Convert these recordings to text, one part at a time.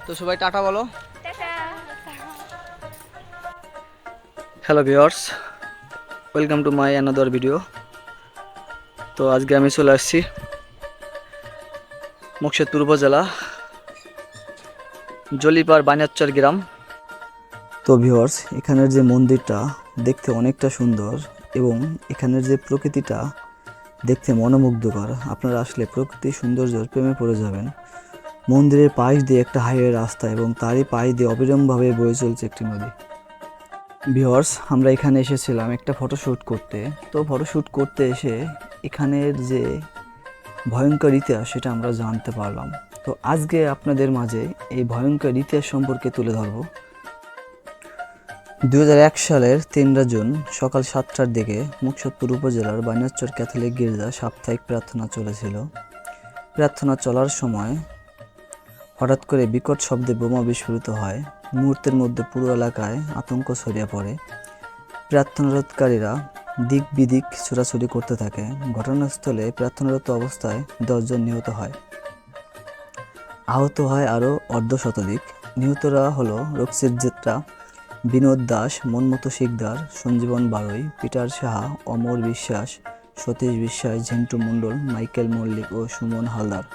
তো সবাই টাটা বলো। Tata. Hello viewers, welcome to my another video. তো আজকে আমি চলে আসছি মুকশেদপুর উপজেলা জলিপার বানিয়াচর গ্রাম। তো ভিউয়ার্স, এখানের যে মন্দিরটা দেখতে অনেকটা সুন্দর এবং এখানের যে প্রকৃতিটা দেখতে মনোমুগ্ধকর। আপনারা আসলে প্রকৃতির সৌন্দর্যের প্রেমে পড়ে যাবেন। মন্দিরের পাশ দিয়ে একটা হাইওয়ে রাস্তা এবং তারই পাশ দিয়ে অবিরামভাবে বয়ে চলছে একটি নদী। ভিউয়ার্স, আমরা এখানে এসেছিলাম একটা ফটোশ্যুট করতে। তো ফটোশ্যুট করতে এসে এখানের যে ভয়ঙ্কর ইতিহাস সেটা আমরা জানতে পারলাম। তো আজকে আপনাদের মাঝে এই ভয়ঙ্কর ইতিহাস সম্পর্কে তুলে ধরব। 2001 সালের 3 জুন সকাল 7টার দিকে মুকশেদপুর উপজেলার বানিয়াচর ক্যাথলিক গির্জা সাপ্তাহিক প্রার্থনা চলেছিল। প্রার্থনা চলার সময় হঠাৎ করে বিকট শব্দে বোমা বিস্ফোরিত হয়। মুহূর্তের মধ্যে পুরো এলাকায় আতঙ্ক ছড়িয়ে পড়ে। প্রার্থনারতকারীরা দিক বিদিক ছোড়াছুড়ি করতে থাকে। ঘটনাস্থলে প্রার্থনারত অবস্থায় 10 জন নিহত হয়। আহত হয় আরও অর্ধশতাধিক। নিহতরা হলো রক্সির জেত্রা, বিনোদ দাস, মনমতো শিকদার, সঞ্জীবন বারৈ, পিটার সাহা, অমর বিশ্বাস, সতীশ বিশ্বাস, ঝেন্টু মণ্ডল, মাইকেল মল্লিক ও সুমন হালদার।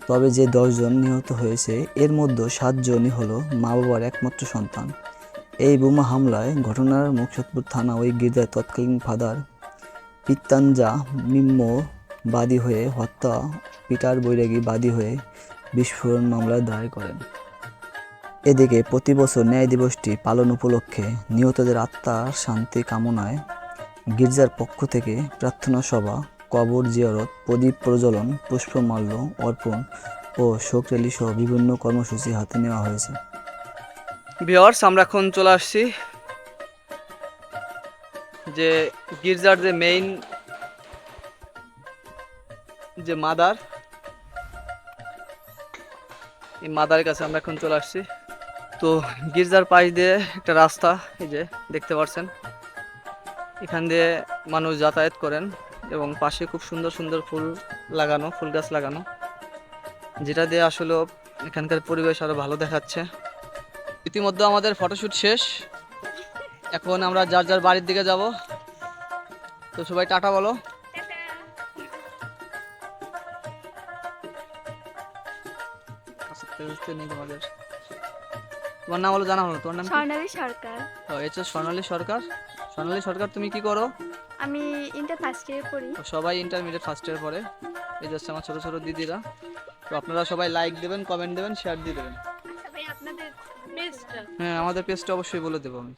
তবে যে 10 জন নিহত হয়েছে এর মধ্যে 7 জনই হলো মা বাবার একমাত্র সন্তান। এই বোমা হামলায় ঘটনার মুকশেদপুর থানা ওই গির্জার তৎকালীন ফাদার পিত্তাঞ্জা মিম্ম বাদী হয়ে হত্যা, পিটার বৈরাগী বাদী হয়ে বিস্ফোরণ মামলা দায়ের করেন। এদিকে প্রতি বছর ন্যায় দিবসটি পালন উপলক্ষে নিহতদের আত্মার শান্তি কামনায় গির্জার পক্ষ থেকে প্রার্থনা সভা, কবর জিয়ারত, প্রদীপ প্রজ্বলন, পুষ্পমাল্য অর্পণ ও শোক র্যালি সহ বিভিন্ন কর্মসূচি হাতে নেওয়া হয়েছে। ভিউয়ার্স, আমরা এখন চলে আসছি যে গির্জার যে মেইন যে মাদার, এই মাদারের কাছে আমরা এখন চলে আসছি। তো গির্জার পাশ দিয়ে একটা রাস্তা, এই যে দেখতে পাচ্ছেন, এখান দিয়ে মানুষ যাতায়াত করেন এবং পাশে খুব সুন্দর সুন্দর ফুল লাগানো, ফুল গাছ লাগানো, যেটা দিয়ে আসলে এখানকার পরিবেশ আরো ভালো দেখাচ্ছে। ইতিমধ্যে আমাদের ফটোশুট শেষ, এখন আমরা যার যার বাড়ির দিকে যাব। তো সবাই টাটা বলো। তোমার নাম হলো, জানা হলো তোমার নাম? স্বর্ণালী সরকার। স্বর্ণালী সরকার। স্বর্ণালী সরকার, তুমি কি করো? আমি ইন্টার ফার্স্ট ইয়ারে পড়ি। সবাই ইন্টারমিডিয়েট ফার্স্ট ইয়ার পরে। এই যাচ্ছে আমার ছোট ছোট দিদিরা। তো আপনারা সবাই লাইক দেবেন, কমেন্ট দেবেন, শেয়ার দিয়ে দেবেন। আচ্ছা ভাই, আপনাদের পেজটা? হ্যাঁ, আমাদের পেজটা অবশ্যই বলে দেবো আমি।